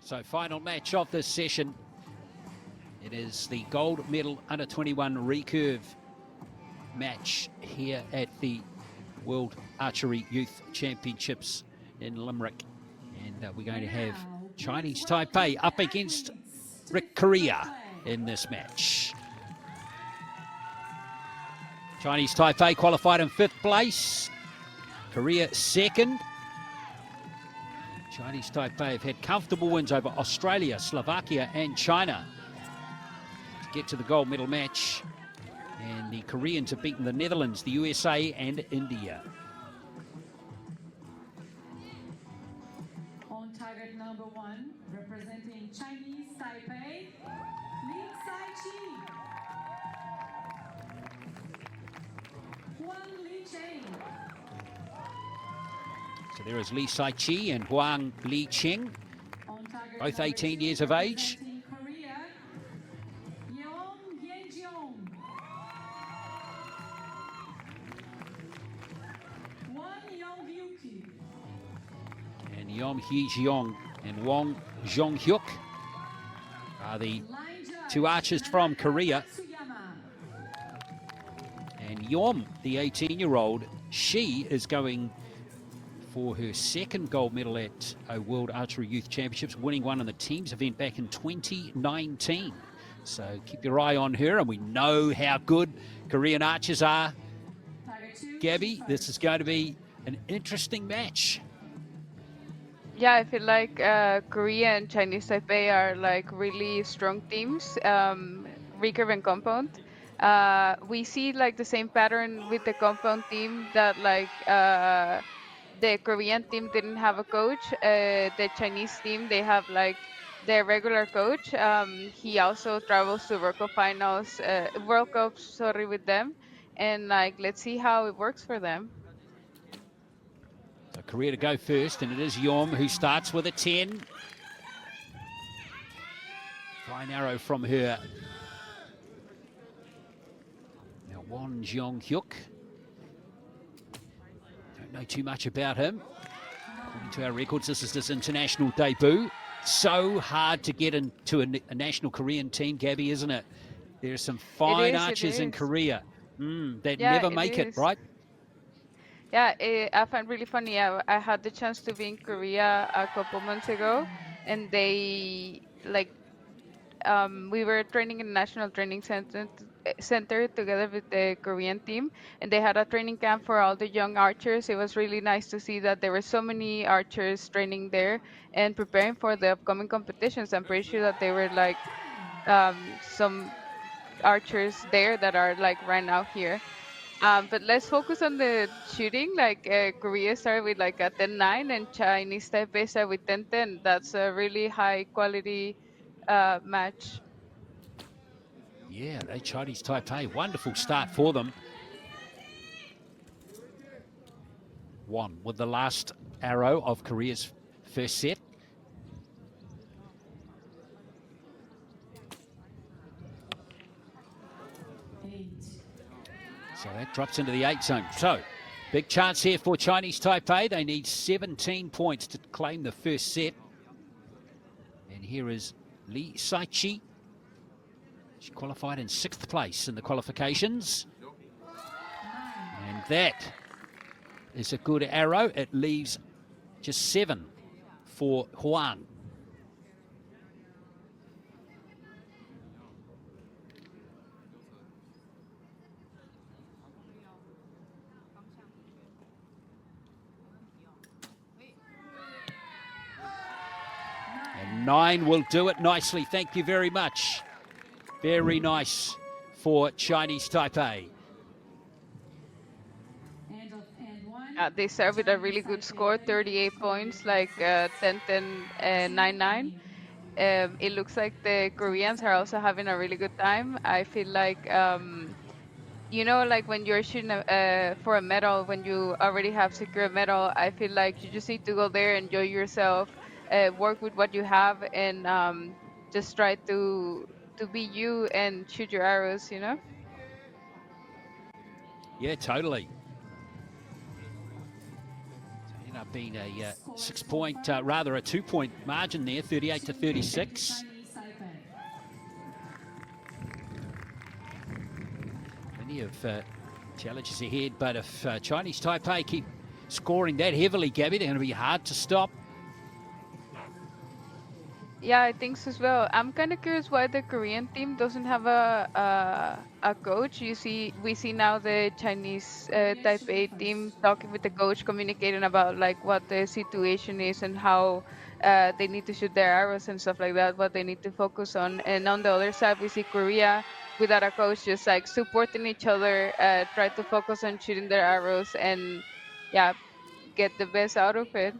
So final match of this session. It is the gold medal under-21 recurve match here at the World Archery Youth Championships in Limerick. And we're going to have Chinese Taipei up against Recurve in this match. Chinese Taipei qualified in 5th place. Korea 2nd. Chinese Taipei have had comfortable wins over Australia, Slovakia and China to get to the gold medal match. And the Koreans have beaten the Netherlands, the USA and India. On target number 1, representing Chinese Taipei, Li Sai-chi, Huang Li-cheng. So there is Li Sai-chi and Huang Li-cheng, both 18 years of age. And Yom Hee-jeong and Wong Jong-hyuk are the two archers from Korea. And Yom, the 18-year-old, she is going for her 2nd gold medal at World Archery Youth Championships, winning one in the teams event back in 2019. So keep your eye on her, and we know how good Korean archers are. Gabby, this is going to be an interesting match. Yeah, I feel like Korea and Chinese Taipei are like really strong teams, recurve and compound. We see like the same pattern with the compound team that like the Korean team didn't have a coach. The Chinese team, they have like their regular coach. He also travels to World Cups, sorry, with them. And like, let's see how it works for them. So Korea to go first, and it is Yom who starts with a 10. Flying arrow from her. Now Won Jong-hyuk. Don't know too much about him. According to our records, this is his international debut. So hard to get into a national Korean team, Gabby, isn't it? There are some fine archers in Korea that never make it, right? Yeah, I find really funny. I had the chance to be in Korea a couple months ago, and they like we were training in the National Training Center together with the Korean team, and they had a training camp for all the young archers. It was really nice to see that there were so many archers training there and preparing for the upcoming competitions. I'm pretty sure that they were like some archers there that are like right now here. But let's focus on the shooting. Like Korea started with like a 10-9 and Chinese Taipei started with 10-10. That's a really high quality match. Yeah, they Chinese Taipei, wonderful start for them. Won with the last arrow of Korea's first set. So that drops into the 8 zone. So, big chance here for Chinese Taipei. They need 17 points to claim the first set. And here is Li Sai-chi. She qualified in 6th place in the qualifications. And that is a good arrow. It leaves just 7 for Huang. And 9 will do it nicely. Thank you very much. Very nice for Chinese Taipei. They start with a really good score, 38 points, like 10-10, 9-9. It looks like the Koreans are also having a really good time. I feel like, you know, like when you're shooting for a medal, when you already have secured a medal, I feel like you just need to go there, enjoy yourself, work with what you have, and just try to be you and shoot your arrows, you know? Yeah, totally. End up been a 6-point, rather a 2-point margin there, 38 to 36. Plenty of challenges ahead, but if Chinese Taipei keep scoring that heavily, Gabby, they're going to be hard to stop. Yeah, I think so as well. I'm kind of curious why the Korean team doesn't have a coach. We see now the Chinese Taipei team talking with the coach, communicating about like what the situation is and how they need to shoot their arrows and stuff like that, what they need to focus on. And on the other side, we see Korea without a coach, just like supporting each other, try to focus on shooting their arrows and yeah, get the best out of it.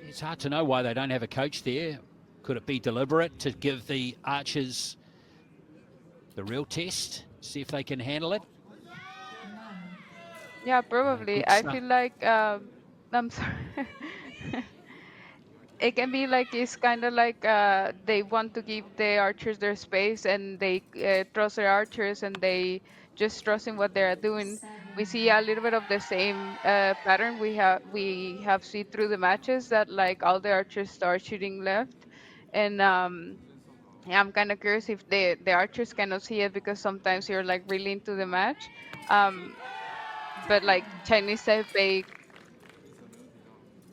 It's hard to know why they don't have a coach there. Could it be deliberate to give the archers the real test, see if they can handle it? Yeah, probably. I feel like I'm sorry. It can be like it's kind of like they want to give the archers their space and they trust their archers and they just trust in what they're doing. We see a little bit of the same pattern we have seen through the matches that like all the archers start shooting left, and yeah, I'm kind of curious if the archers cannot see it because sometimes you're like really into the match, um, but like Chinese Taipei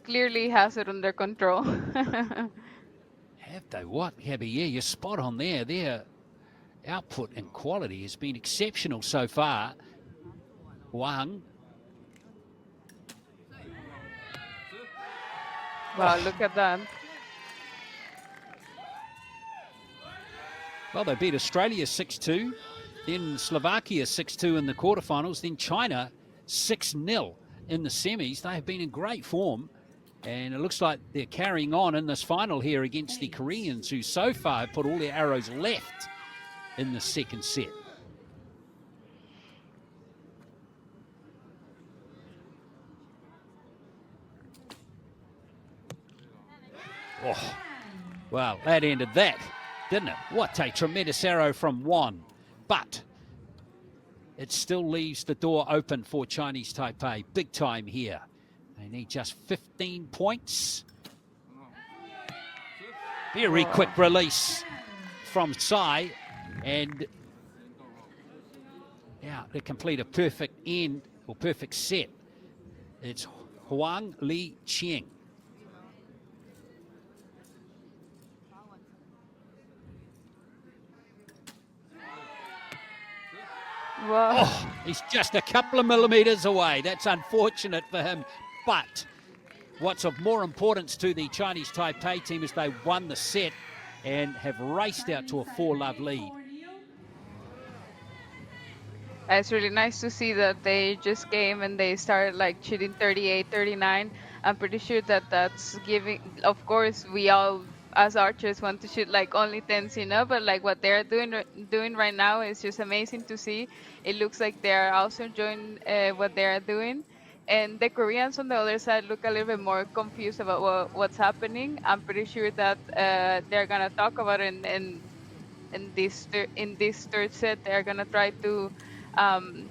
clearly has it under control. Have they what, Gabby? Yeah, you're spot on there. Their output and quality has been exceptional so far. Wang. Wow, look at that. Well, they beat Australia 6-2, then Slovakia 6-2 in the quarterfinals, then China 6-0 in the semis. They have been in great form, and it looks like they're carrying on in this final here against the Koreans, who so far have put all their arrows left in the second set. Oh, well, that ended that, didn't it? What a tremendous arrow from Wan. But it still leaves the door open for Chinese Taipei. Big time here. They need just 15 points. Very quick release from Tsai. And yeah, they complete a perfect end or perfect set. It's Huang Li Cheng. Wow. Oh, he's just a couple of millimeters away. That's unfortunate for him. But what's of more importance to the Chinese Taipei team is they won the set and have raced out to a 4-love lead. It's really nice to see that they just came and they started like shooting 38, 39. I'm pretty sure that that's giving, of course, we all as archers want to shoot like only 10s, but like what they're doing right now is just amazing to see. It looks like they're also enjoying what they're doing. And the Koreans on the other side look a little bit more confused about what's happening. I'm pretty sure that they're gonna talk about it in this third set. They're gonna try um,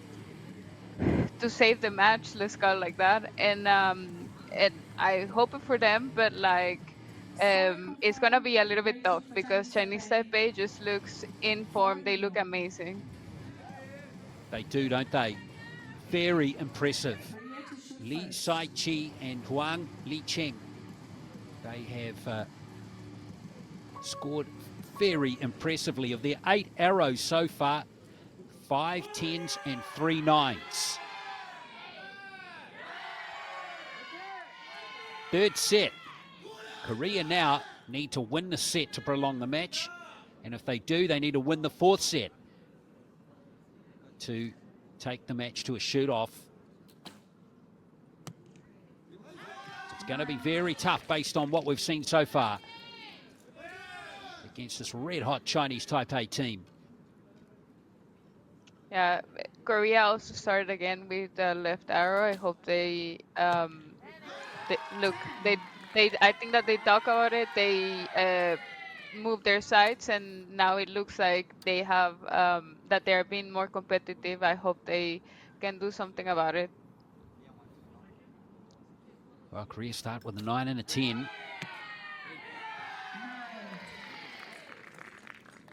to save the match, let's call it like that. And I hope it for them, but like it's gonna be a little bit tough because Chinese Taipei just looks in form. They look amazing. They do, don't they? Very impressive. Li Sai-chi and Huang Li Cheng. They have scored very impressively. Of their 8 arrows so far, 5 10s and 3 9s. Third set. Korea now need to win the set to prolong the match. And if they do, they need to win the fourth set to take the match to a shoot-off. It's going to be very tough based on what we've seen so far against this red-hot Chinese Taipei team. Yeah, Korea also started again with the left arrow. I hope I think that they talk about it. They move their sights, and now it looks like they have that they're being more competitive. I hope they can do something about it. Well, Korea start with a 9 and a 10.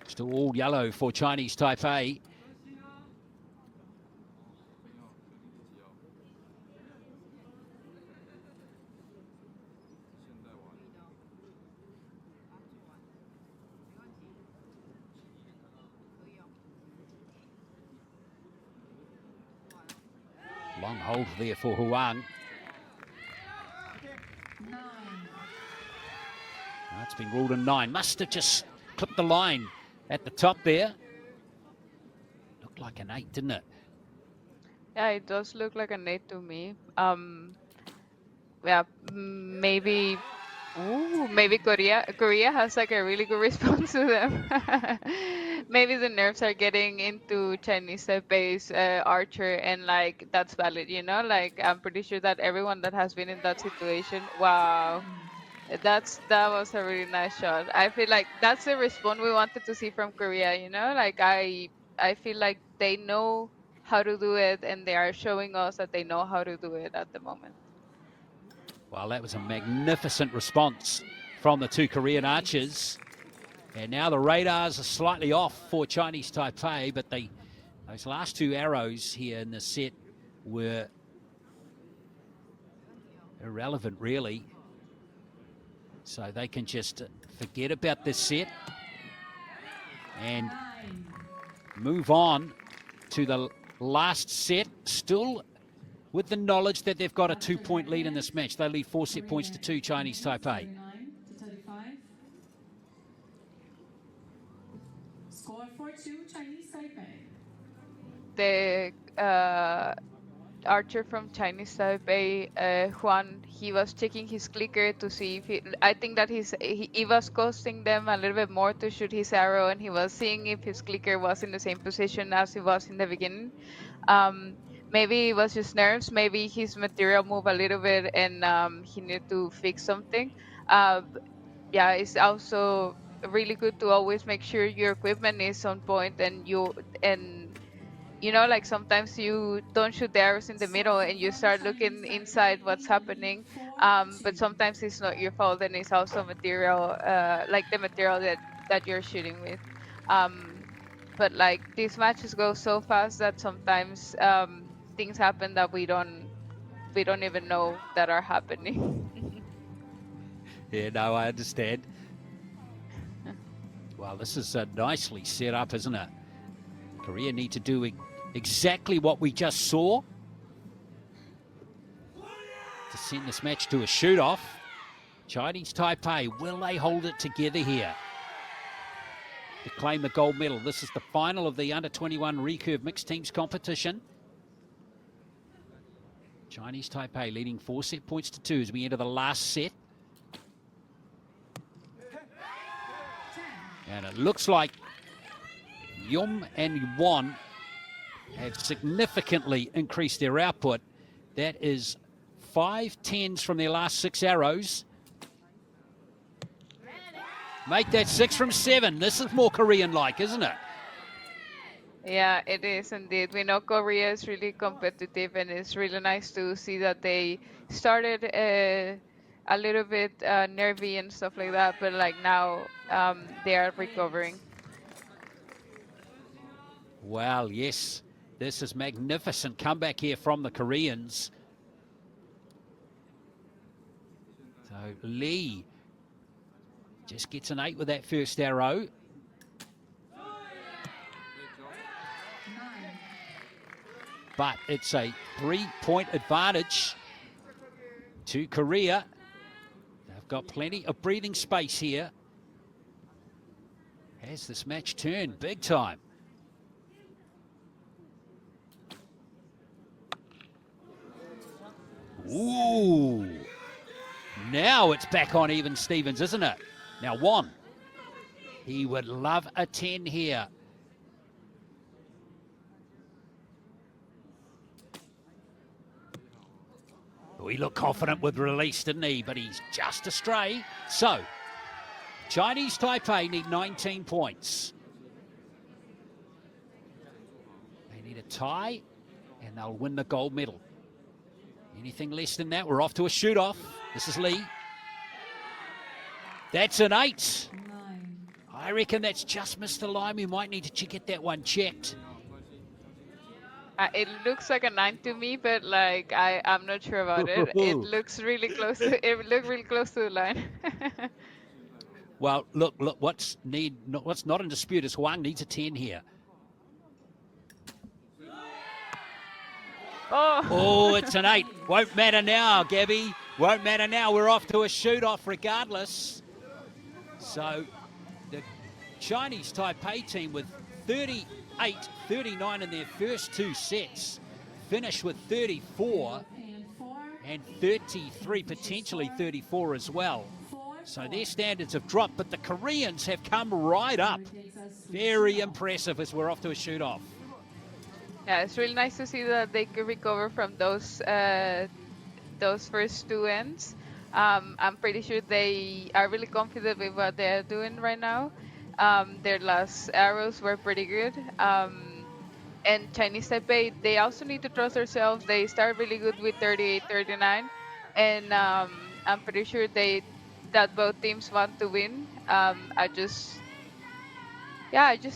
Still all yellow for Chinese Taipei. Long hold there for Huang. That's been ruled a 9. Must have just clipped the line at the top there. Looked like an 8, didn't it? Yeah, it does look like an 8 to me. Yeah, maybe. Ooh, maybe Korea has like a really good response to them. Maybe the nerves are getting into Chinese Taipei's archer, and like that's valid, you know. Like I'm pretty sure that everyone that has been in that situation, wow, that was a really nice shot. I feel like that's the response we wanted to see from Korea, you know. Like I feel like they know how to do it, and they are showing us that they know how to do it at the moment. Well, that was a magnificent response from the two Korean archers. And now the radars are slightly off for Chinese Taipei, but those last two arrows here in the set were irrelevant, really. So they can just forget about this set and move on to the last set, still with the knowledge that they've got a 2-point lead in this match. They lead 4 set points to 2, Chinese Taipei. Score for 2, Chinese Taipei. The archer from Chinese Taipei, Juan, he was checking his clicker to see if I think that he was costing them a little bit more to shoot his arrow, and he was seeing if his clicker was in the same position as it was in the beginning. Maybe it was just nerves. Maybe his material moved a little bit, and he needed to fix something. Yeah, it's also really good to always make sure your equipment is on point, and you know, like sometimes you don't shoot the arrows in the middle and you start looking inside what's happening. But sometimes it's not your fault, and it's also material, like the material that you're shooting with. But like these matches go so fast that sometimes things happen that we don't even know that are happening. Yeah, no, I understand. Well, this is nicely set up, isn't it? Korea need to do exactly what we just saw to send this match to a shoot-off. Chinese Taipei, will they hold it together here to claim the gold medal? This is the final of the under-21 recurve mixed teams competition. Chinese Taipei leading 4 set points to 2 as we enter the last set. And it looks like Yum and Yuan have significantly increased their output. That is 5 10s from their last 6 arrows. Make that 6 from 7. This is more Korean-like, isn't it? Yeah, it is indeed. We know Korea is really competitive, and it's really nice to see that they started a little bit nervy and stuff like that, but like now they are recovering. Well, yes, this is magnificent comeback here from the Koreans. So Lee just gets an 8 with that first arrow. But it's a 3-point advantage to Korea. They've got plenty of breathing space here. Has this match turned big time? Ooh. Now it's back on even Stevens, isn't it? Now Won. He would love a 10 here. He looked confident with release, didn't he? But he's just astray. So, Chinese Taipei need 19 points. They need a tie, and they'll win the gold medal. Anything less than that, we're off to a shoot-off. This is Lee. That's an 8. I reckon that's just missed the line. We might need to get that one checked. It looks like a 9 to me, but like I'm not sure about it. It looks really close to. It looked really close to the line. Well, look. What's not in dispute is Huang needs a 10 here. Oh, it's an 8. Won't matter now, Gabby. Won't matter now. We're off to a shoot-off regardless. So the Chinese Taipei team with 38-39 in their first 2 sets finish with 34 and 33, potentially 34 as well. So their standards have dropped, but the Koreans have come right up. Very impressive as we're off to a shoot-off. Yeah, it's really nice to see that they can recover from those first 2 ends. I'm pretty sure they are really confident with what they're doing right now. Their last arrows were pretty good. And Chinese Taipei, they also need to trust themselves. They start really good with 38-39, and I'm pretty sure that both teams want to win. I just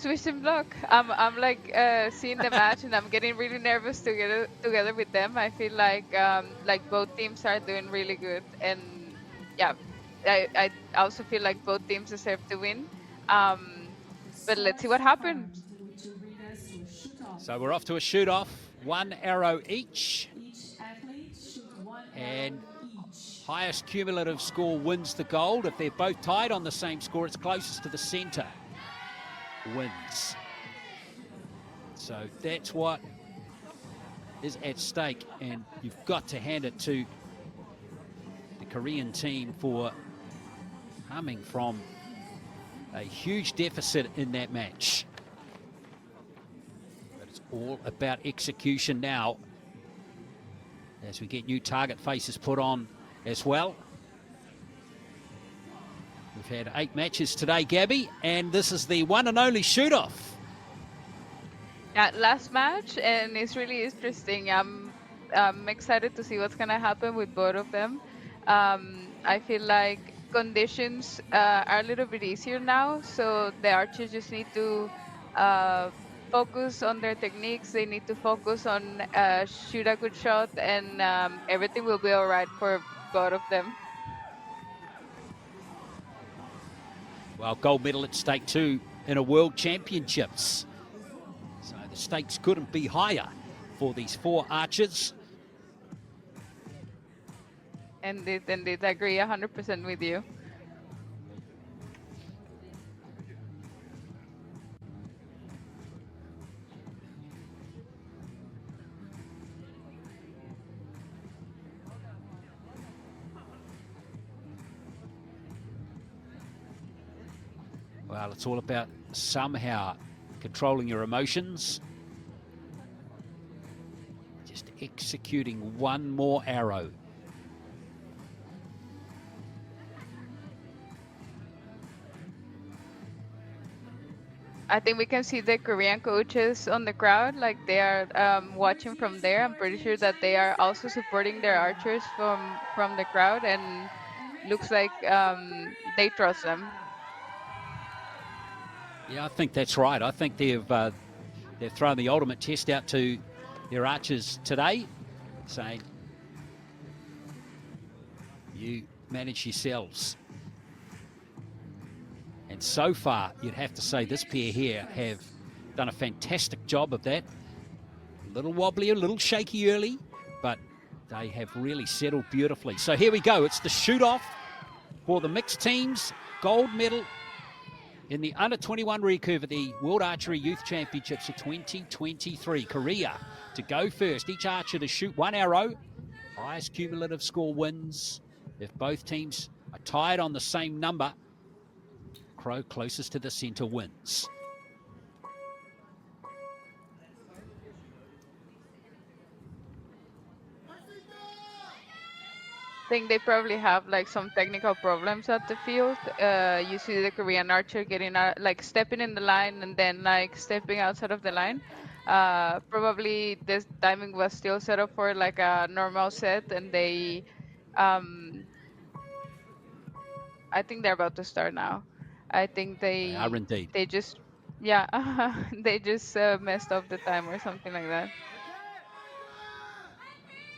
wish them luck. I'm like seeing the match, and I'm getting really nervous together with them. I feel like both teams are doing really good, and yeah, I also feel like both teams deserve to win. But let's see what happens. So we're off to a shoot-off, 1 arrow each, and highest cumulative score wins the gold. If they're both tied on the same score, it's closest to the center wins. So that's what is at stake, and you've got to hand it to the Korean team for coming from a huge deficit in that match. But it's all about execution now as we get new target faces put on as well. We've had 8 matches today, Gabby, and this is the one and only shoot-off. Yeah, last match, and it's really interesting. I'm excited to see what's gonna happen with both of them. I feel like conditions are a little bit easier now, so the archers just need to focus on their techniques. They need to focus on shoot a good shot, and everything will be all right for both of them. Well, gold medal at stake too in a World Championships. So the stakes couldn't be higher for these 4 archers. Indeed, I agree 100% with you. Well, it's all about somehow controlling your emotions. Just executing one more arrow. I think we can see the Korean coaches on the crowd, like they are watching from there. I'm pretty sure that they are also supporting their archers from the crowd, and looks like they trust them. Yeah, I think that's right. I think they've thrown the ultimate test out to their archers today, saying, you manage yourselves. And so far, you'd have to say this pair here have done a fantastic job of that. A little wobbly, a little shaky early, but they have really settled beautifully. So here we go. It's the shoot-off for the mixed teams. Gold medal in the under-21 recurve at the World Archery Youth Championships of 2023. Korea to go first. Each archer to shoot 1 arrow. Highest cumulative score wins. If both teams are tied on the same number, crow closest to the center wins. I think they probably have like some technical problems at the field. You see the Korean archer getting out, like stepping in the line and then like stepping outside of the line. Probably this timing was still set up for like a normal set, and they, um, I think they're about to start now. I think They are indeed. they just, yeah, they just messed up the time or something like that.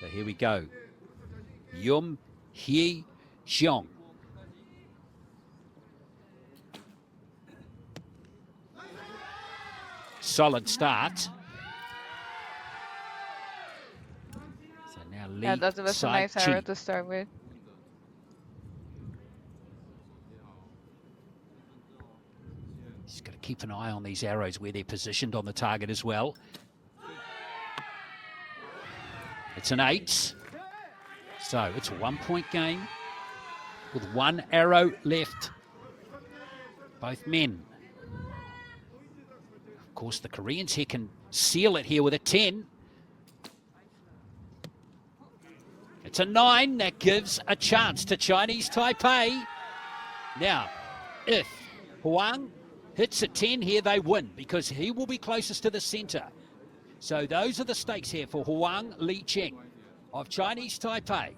So here we go. Yum Hee Xiong. Solid start. So now Li Yeah, that was a Sai nice arrow Chi. to start with. He's got to keep an eye on these arrows where they're positioned on the target as well. It's an 8. So it's a 1-point game with 1 arrow left. Both men. Of course, the Koreans here can seal it here with a 10. It's a 9. That gives a chance to Chinese Taipei. Now, if Huang hits a 10 here, they win because he will be closest to the center. So those are the stakes here for Huang Licheng of Chinese Taipei.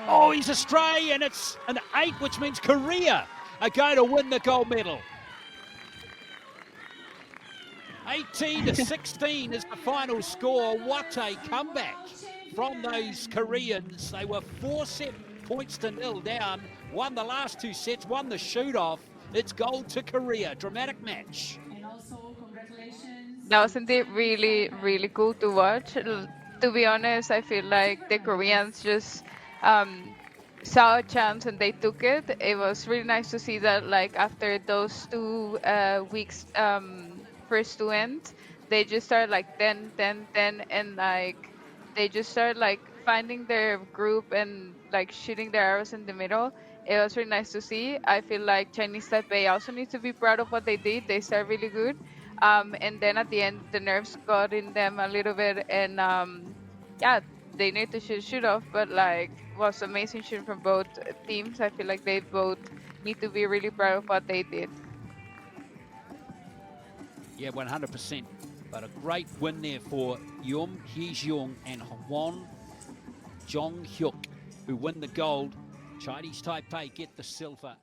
Oh, he's astray, and it's an 8, which means Korea are going to win the gold medal. 18-16 is the final score. What a comeback from those Koreans. They were 4 set points to 0 down, won the last 2 sets, won the shoot-off. It's gold to Korea. Dramatic match. And also, congratulations. That was indeed really, really cool to watch. To be honest, I feel like the Koreans just saw a chance and they took it. It was really nice to see that, like, after those 2 weeks first to end, they just started like 10, 10, 10, and like they just started like finding their group and like shooting their arrows in the middle. It was really nice to see. I feel like Chinese Taipei also needs to be proud of what they did. They started really good. And then at the end, the nerves got in them a little bit, and yeah, they need to shoot off. But like, was amazing shooting from both teams. I feel like they both need to be really proud of what they did. Yeah, 100%. But a great win there for Yum Hee-jeong and Hwon Jong-hyuk, who win the gold. Chinese Taipei get the silver.